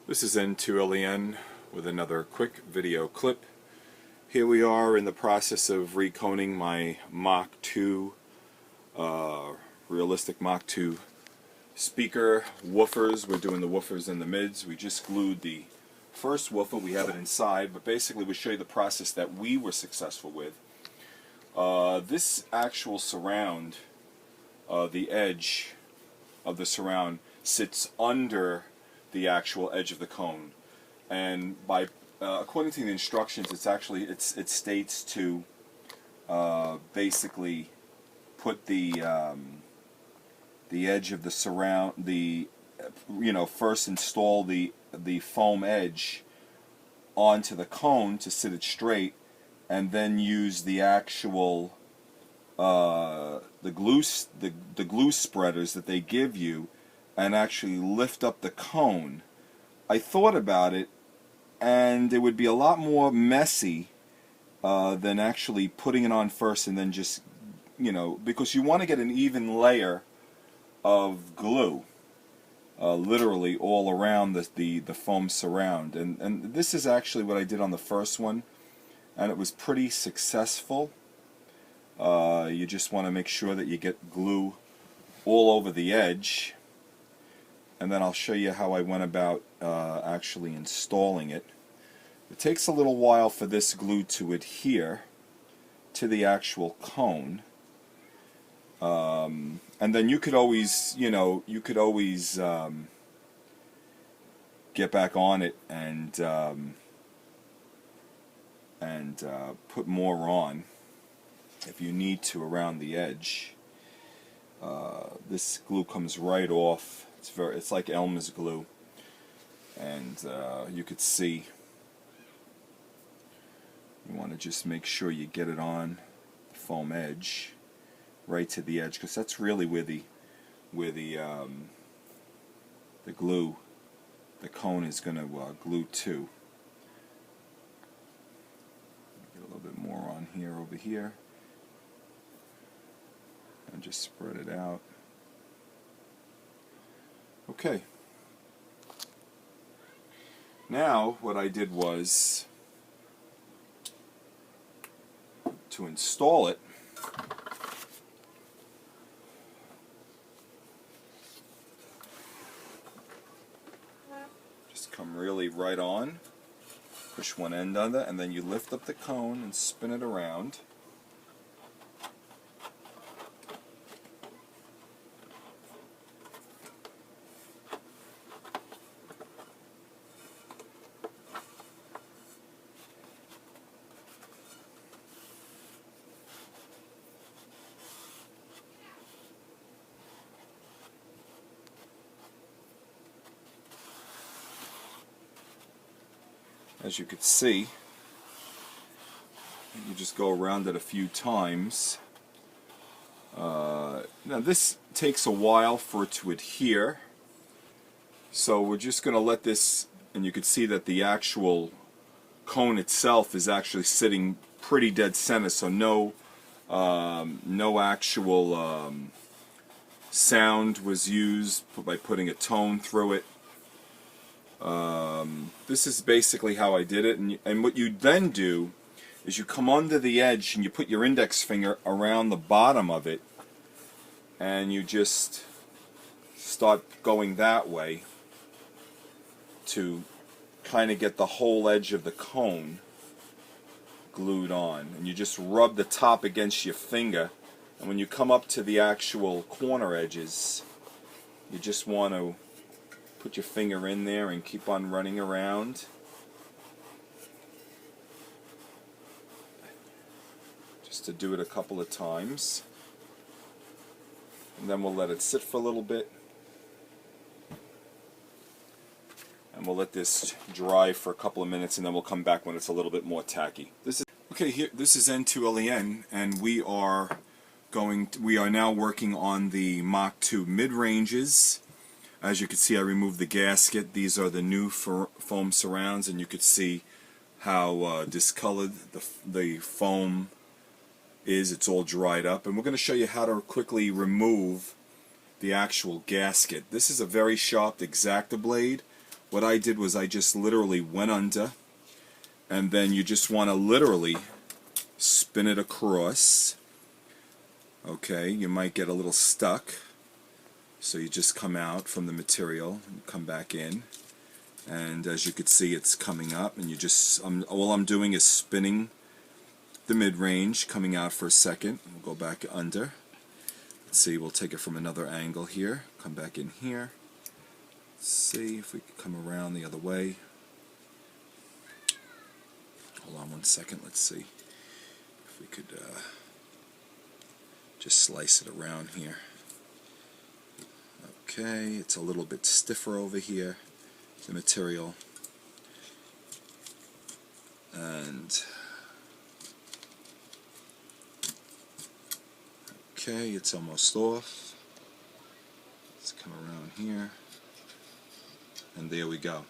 This is N2LEN with another quick video clip. Here we are in the process of reconing my Mach 2, Realistic Mach 2 speaker woofers. We're doing the woofers and the mids. We just glued the first woofer. We have it inside, but basically we'll show you the process that we were successful with. This actual surround, the edge of the surround sits under the actual edge of the cone, and by according to the instructions, it states to basically put the edge of the surround, first install the foam edge onto the cone to sit it straight, and then use the actual the glue spreaders that they give you and actually lift up the cone. I thought about it, and it would be a lot more messy than actually putting it on first and then just, because you want to get an even layer of glue, literally all around the foam surround. And this is actually what I did on the first one, and it was pretty successful. You just want to make sure that you get glue all over the edge, and then I'll show you how I went about actually installing it. It takes a little while for this glue to adhere to the actual cone, and then you could always, get back on it and put more on if you need to around the edge. This glue comes right off. It's like Elmer's glue, and you could see. You want to just make sure you get it on the foam edge, right to the edge, because that's really where the glue, the cone is going to glue to. Get a little bit more on here, over here, and just spread it out. Okay. Now what I did was to install it. Just come really right on, push one end on it, and then you lift up the cone and spin it around. As you could see, you just go around it a few times. Now this takes a while for it to adhere, so we're just going to let this, and you can see that the actual cone itself is actually sitting pretty dead center, so no actual sound was used by putting a tone through it. This is basically how I did it, and what you then do is you come under the edge and you put your index finger around the bottom of it, and you just start going that way to kind of get the whole edge of the cone glued on, and you just rub the top against your finger, and when you come up to the actual corner edges, you just want to put your finger in there and keep on running around. Just to do it a couple of times. And then we'll let it sit for a little bit. And we'll let this dry for a couple of minutes, and then we'll come back when it's a little bit more tacky. This is N2LEN, and we are now working on the Mach 2 mid-ranges. As you can see, I removed the gasket. These are the new foam surrounds, and you could see how discolored the foam is. It's all dried up, and we're going to show you how to quickly remove the actual gasket. This is a very sharp X-Acto blade. what I did was I just literally went under, and then you just want to literally spin it across. Okay, you might get a little stuck, so you just come out from the material and come back in, and as you can see, it's coming up, and you just all I'm doing is spinning the mid-range, coming out for a second. We'll go back under. Let's see, we'll take it from another angle here, come back in here. Let's see if we can come around the other way. Hold on one second, let's see if we could just slice it around here. Okay, it's a little bit stiffer over here, the material. And okay, it's almost off. Let's come around here. And there we go.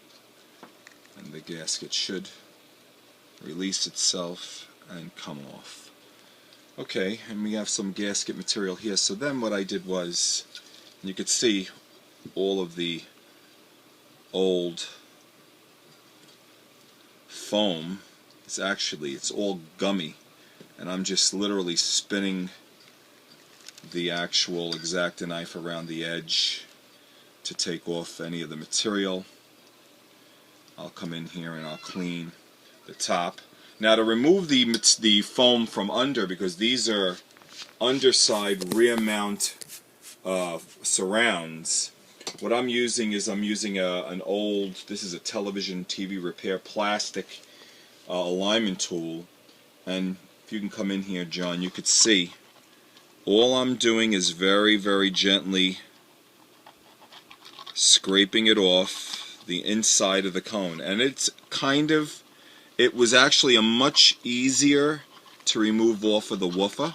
And the gasket should release itself and come off. Okay, and we have some gasket material here. So then what I did was, you could see all of the old foam is actually, it's all gummy, and I'm just literally spinning the actual X-Acto knife around the edge to take off any of the material. I'll come in here and I'll clean the top. Now to remove the foam from under, because these are underside rear mount surrounds, what I'm using is an old, this is a television TV repair plastic alignment tool, and if you can come in here, John, you could see all I'm doing is very, very gently scraping it off the inside of the cone, and it's it was actually a much easier to remove off of the woofer.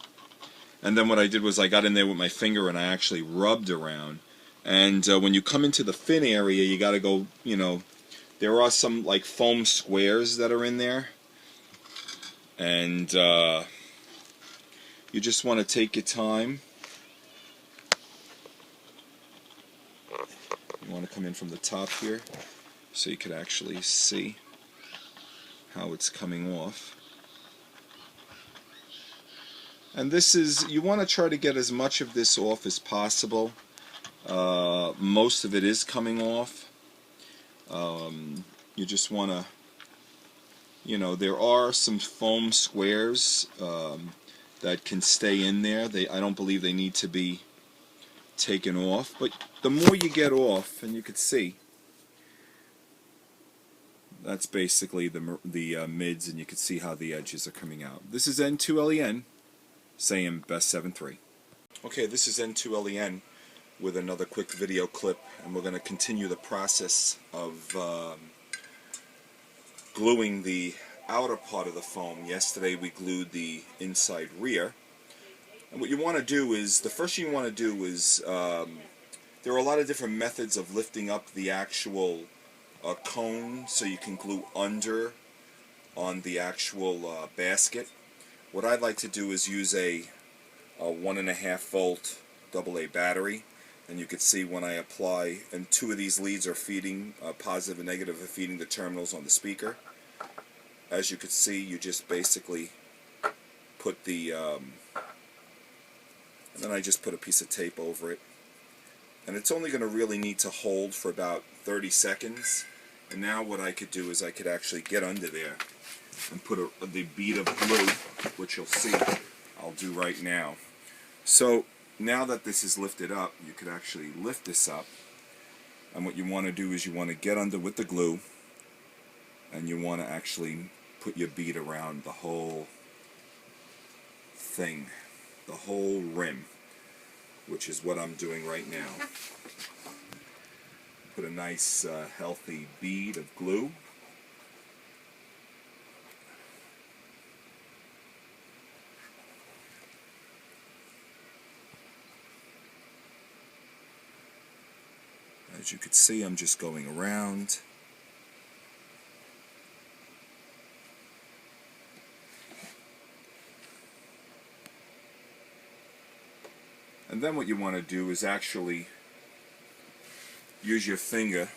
And then what I did was I got in there with my finger and I actually rubbed around. And when you come into the fin area, you got to go, you know, there are some like foam squares that are in there, and you just want to take your time. You want to come in from the top here so you could actually see how it's coming off. And this is, you want to try to get as much of this off as possible. Most of it is coming off. You just want to, you know, there are some foam squares that can stay in there. I don't believe they need to be taken off, but the more you get off, and you can see, that's basically the mids, and you can see how the edges are coming out. This is N2LEN saying best 7-3. Okay, this is N2LEN with another quick video clip, and we're going to continue the process of gluing the outer part of the foam. Yesterday we glued the inside rear, and what you want to do is, the first thing you want to do is, there are a lot of different methods of lifting up the actual cone so you can glue under on the actual basket. What I'd like to do is use a 1.5 volt AA battery, and you can see when I apply, and two of these leads are feeding, positive and negative, are feeding the terminals on the speaker. As you can see, you just basically put the, and then I just put a piece of tape over it. And it's only going to really need to hold for about 30 seconds. And now what I could do is I could actually get under there and put the bead of glue, which you'll see I'll do right now. So now that this is lifted up, you could actually lift this up. And what you want to do is you want to get under with the glue, and you want to actually put your bead around the whole thing, the whole rim, which is what I'm doing right now. Put a nice healthy bead of glue. As you can see, I'm just going around. And then what you want to do is actually use your finger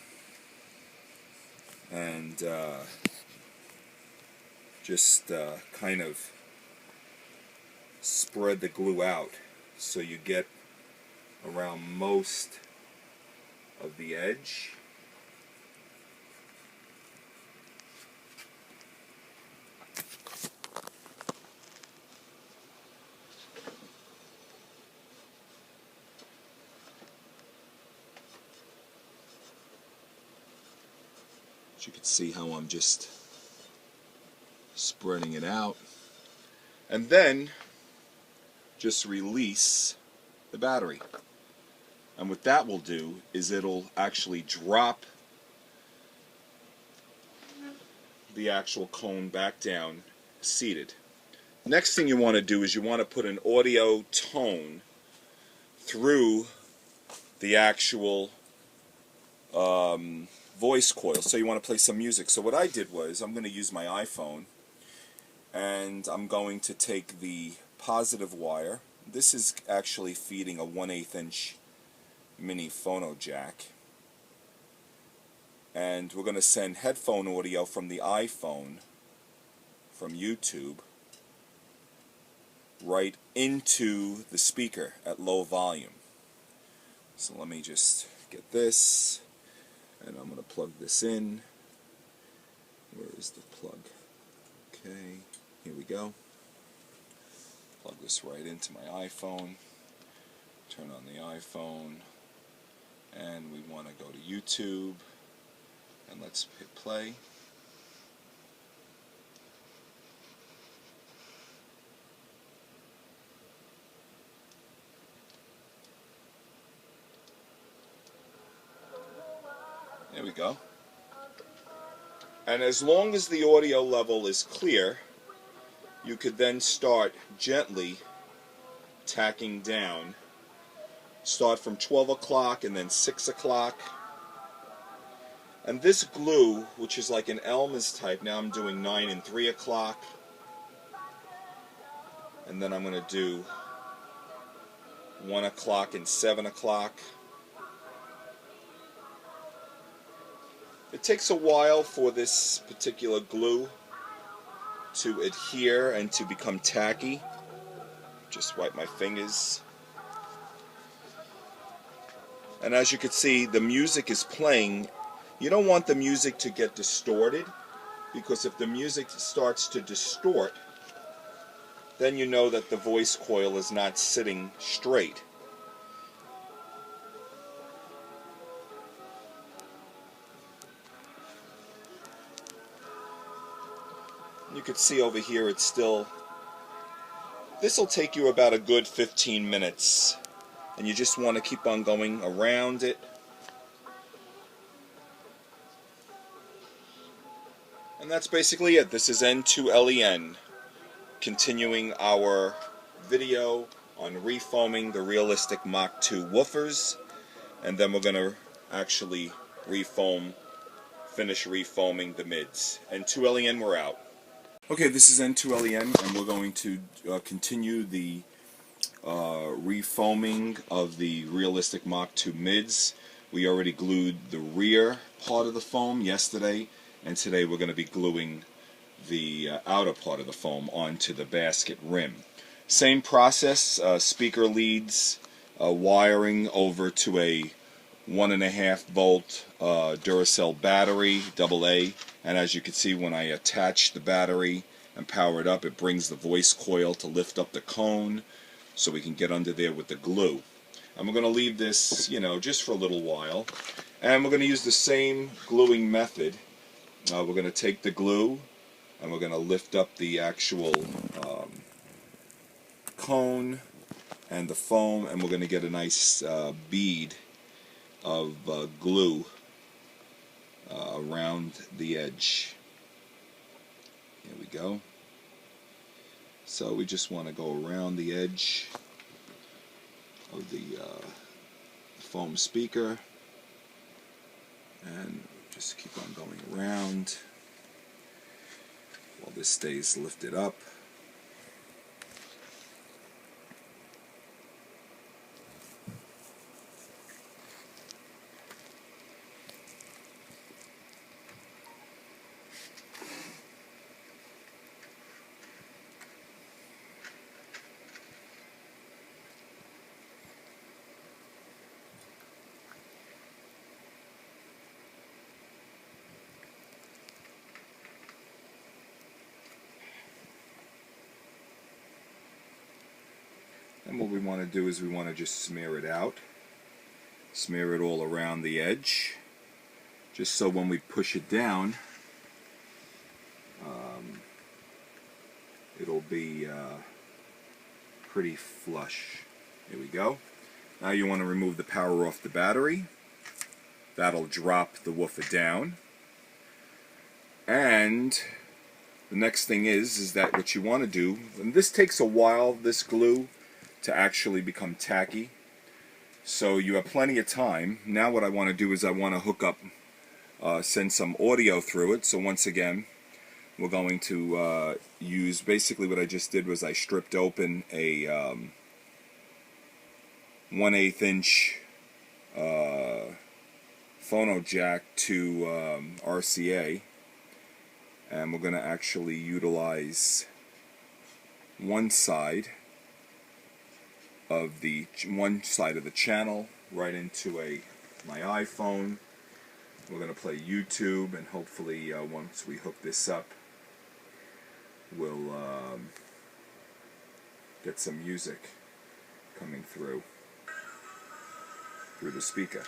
and just kind of spread the glue out so you get around most of the edge. As you can see how I'm just spreading it out, and then just release the battery. And what that will do is it'll actually drop the actual cone back down seated. Next thing you want to do is you want to put an audio tone through the actual voice coil. So you want to play some music. So what I did was I'm going to use my iPhone, and I'm going to take the positive wire. This is actually feeding a 1/8 inch mini phono jack, and we're going to send headphone audio from the iPhone from YouTube right into the speaker at low volume. So let me just get this, and I'm going to plug this in. Where is the plug? Okay, here we go. Plug this right into my iPhone. Turn on the iPhone, and we want to go to YouTube, and let's hit play. There we go. And as long as the audio level is clear, you could then start gently tacking down. Start from 12 o'clock and then 6 o'clock. And this glue, which is like an Elmer's type, now I'm doing 9 and 3 o'clock. And then I'm going to do 1 o'clock and 7 o'clock. It takes a while for this particular glue to adhere and to become tacky. Just wipe my fingers. And as you can see, the music is playing. You don't want the music to get distorted, because if the music starts to distort, then you know that the voice coil is not sitting straight. You can see over here it's still, this will take you about a good 15 minutes, and you just want to keep on going around it. And that's basically it. This is N2LEN, continuing our video on refoaming the Realistic Mach 2 woofers, and then we're going to actually finish refoaming the mids. N2LEN, we're out. Okay, this is N2LEN, and we're going to continue the refoaming of the Realistic Mach 2 mids. We already glued the rear part of the foam yesterday, and today we're going to be gluing the outer part of the foam onto the basket rim. Same process, speaker leads, wiring over to a 1.5 volt Duracell battery, AA, and as you can see, when I attach the battery and power it up, it brings the voice coil to lift up the cone so we can get under there with the glue. And we're going to leave this, just for a little while, and we're going to use the same gluing method. We're going to take the glue and we're going to lift up the actual cone and the foam, and we're going to get a nice bead of glue around the edge. Here we go. So we just want to go around the edge of the foam speaker and just keep on going around while this stays lifted up. And what we want to do is we want to just smear it out. Smear it all around the edge, just so when we push it down, it'll be pretty flush. Here we go. Now you want to remove the power off the battery. That'll drop the woofer down. And the next thing is that what you want to do, and this takes a while, this glue, to actually become tacky. So you have plenty of time. Now what I want to do is I want to hook up, send some audio through it. So once again, we're going to use, basically what I just did was I stripped open a 1/8 inch phono jack to RCA, and we're going to actually utilize one side of the channel right into my iPhone. We're going to play YouTube, and hopefully once we hook this up, we'll get some music coming through the speaker.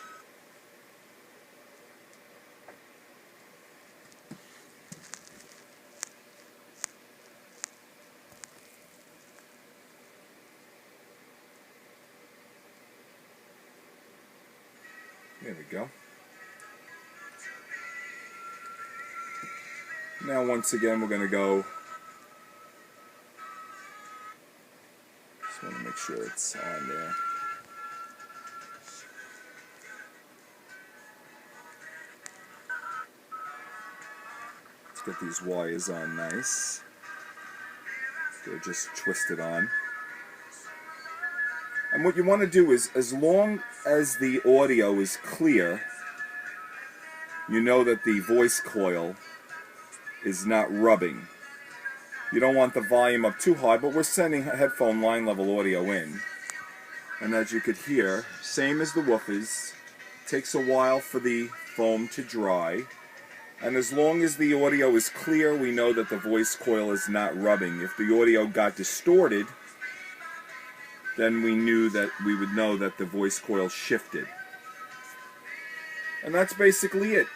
There we go. Now once again we're going to go, just want to make sure it's on there. Let's get these wires on nice. They're just twisted on. And what you want to do is, as long as the audio is clear, you know that the voice coil is not rubbing. You don't want the volume up too high, but we're sending headphone line level audio in. And as you could hear, same as the woofers, takes a while for the foam to dry. And as long as the audio is clear, we know that the voice coil is not rubbing. If the audio got distorted, then we would know that the voice coil shifted. And that's basically it.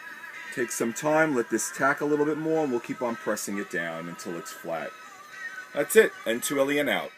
Take some time, let this tack a little bit more, and we'll keep on pressing it down until it's flat. That's it. N2LEN out.